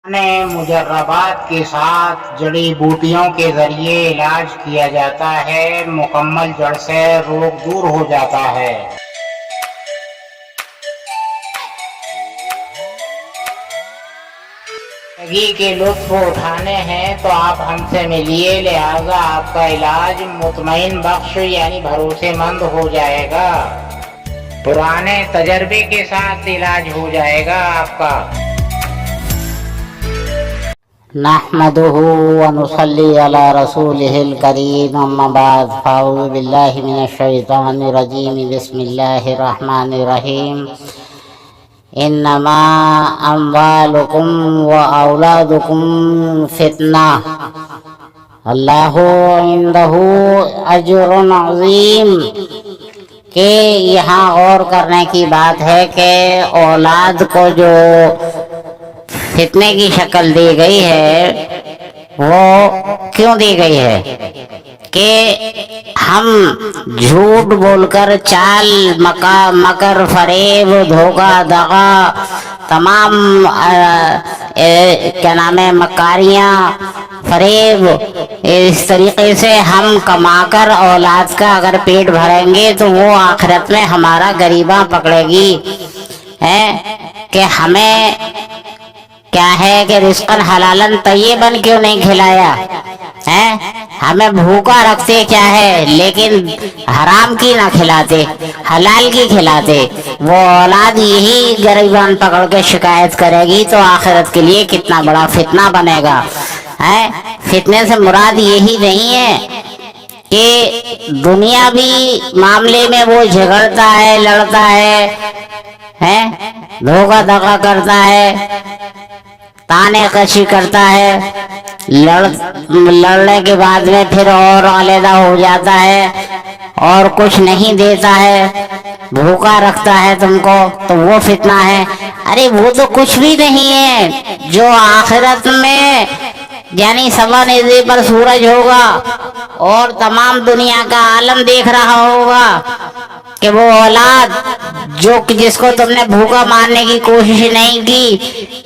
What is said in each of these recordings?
मुजर्रबात के साथ जड़ी बूटियों के जरिए इलाज किया जाता है। मुकम्मल जड़ से रोग दूर हो जाता है। जिंदगी के लुत्फ उठाने हैं तो आप हमसे मिलिए, लिहाजा आपका इलाज मुतमईन बख्श यानी भरोसेमंद हो जाएगा। पुराने तजर्बे के साथ इलाज हो जाएगा आपका। नहमदुहु व नुसल्ली अला रसूलिहिल करीम, अम्मा बाद, फ़अऊज़ु बिल्लाहि मिनश शैतानिर रजीम, बिस्मिल्लाहिर रहमानिर रहीम। इन्नमा अम्वालुकुम व औलादुकुम फितना, अल्लाहु इंदहु अज्रुन अज़ीम। के यहाँ गौर करने की बात है कि औलाद को जो फितने की शक्ल दी गई है वो क्यों दी गई है कि हम झूठ बोलकर चाल मकर फरेब धोखा दगा तमाम क्या नाम है मकारियाँ फरेब, इस तरीके से हम कमाकर औलाद का अगर पेट भरेंगे तो वो आखिरत में हमारा गरीबा पकड़ेगी। है कि हमें क्या है कि रिज़्क़न हलालन तय्यबन क्यों नहीं खिलाया है। हमें भूखा रखते क्या है, लेकिन हराम की ना खिलाते, हलाल की खिलाते। वो औलाद यही गरीबान पकड़ के शिकायत करेगी तो आखिरत के लिए कितना बड़ा फितना बनेगा। है फितने से मुराद यही नहीं है कि दुनियावी मामले में वो झगड़ता है, लड़ता है धोखा धोखा करता है, ताने कशी करता है, लड़ने के बाद में फिर और अलहदा हो जाता है और कुछ नहीं देता है, भूखा रखता है तुमको, तो वो फितना है। अरे वो तो कुछ भी नहीं है। जो आखिरत में यानी सवा निज़े पर सूरज होगा और तमाम दुनिया का आलम देख रहा होगा कि वो औलाद जो जिसको तुमने भूखा मारने की कोशिश नहीं की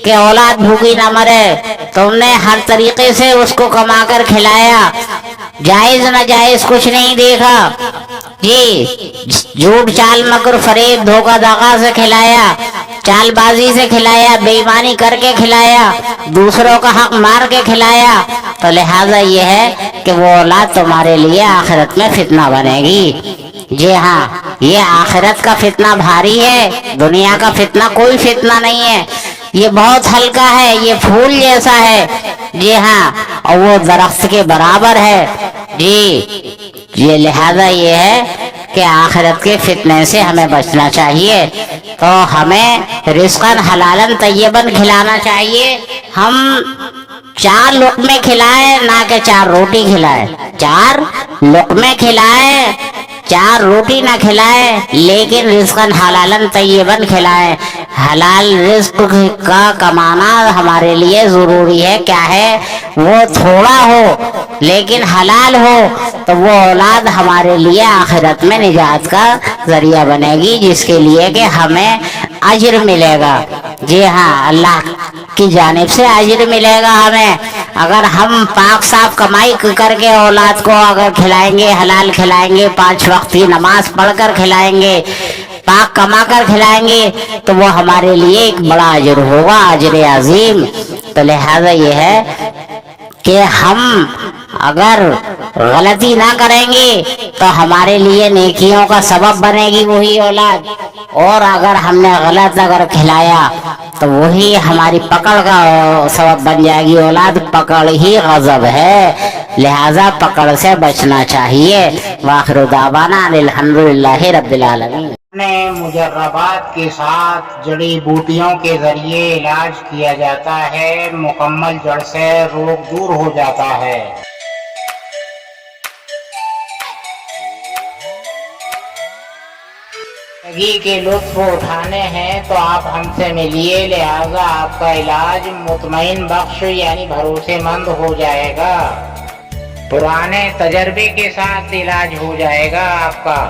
कि औलाद भूखी ना मरे, तुमने हर तरीके से उसको कमाकर खिलाया, जायज ना जायज कुछ नहीं देखा जी, झूठ चाल मकर फरेब धोखा धोखा से खिलाया, चालबाजी से खिलाया, बेईमानी करके खिलाया, दूसरों का हक मार के खिलाया, तो लिहाजा ये है कि वो औलाद तुम्हारे लिए आखिरत में फितना बनेगी। जी हाँ, ये आखिरत का फितना भारी है, दुनिया का फितना कोई फितना नहीं है। ये बहुत हल्का है, ये फूल जैसा है। जी हाँ, और वो दरख्त के बराबर है जी। ये लिहाजा ये है कि आखिरत के फितने से हमें बचना चाहिए। तो हमें रिज़्क़न हलालन तय्यबन खिलाना चाहिए। हम 4 लुक़मे खिलाएं ना कि 4 रोटी खिलाएं। 4 लुक़मे खिलाएं, 4 रोटी ना खिलाएं, लेकिन रिज़्क़न हलालन तय्यबन खिलाएं। हलाल रिज़्क़ का कमाना हमारे लिए ज़रूरी है। क्या है, वो थोड़ा हो लेकिन हलाल हो तो वो औलाद हमारे लिए आखिरत में निजात का जरिया बनेगी, जिसके लिए कि हमें अज्र मिलेगा। जी हाँ, अल्लाह की जानिब से अज्र मिलेगा हमें। अगर हम पाक साफ कमाई करके औलाद को अगर खिलाएंगे, हलाल खिलाएंगे, 5 वक्त की नमाज पढ़कर खिलाएंगे, पाक कमा कर खिलाएंगे, तो वो हमारे लिए एक बड़ा अज्र होगा, अज्र अजीम। तो लिहाजा ये है कि हम अगर गलती ना करेंगे तो हमारे लिए नेकियों का सबब बनेगी वही औलाद, और अगर हमने गलत अगर खिलाया तो वही हमारी पकड़ का सबब बन जाएगी। औलाद पकड़ ही गजब है, लिहाजा पकड़ से बचना चाहिए। वाखिर दावाना अल्हम्दुलिल्लाहि रब्बिल आलमीन। मुजर्रबात के साथ जड़ी बूटियों के जरिए इलाज किया जाता है। मुकम्मल जड़ से रोग दूर हो जाता है। जिंदगी के लुत्फ उठाने हैं तो आप हमसे मिलिए, लिहाजा आपका इलाज मुतमईन बख्श यानी भरोसेमंद हो जाएगा। पुराने तजर्बे के साथ इलाज हो जाएगा आपका।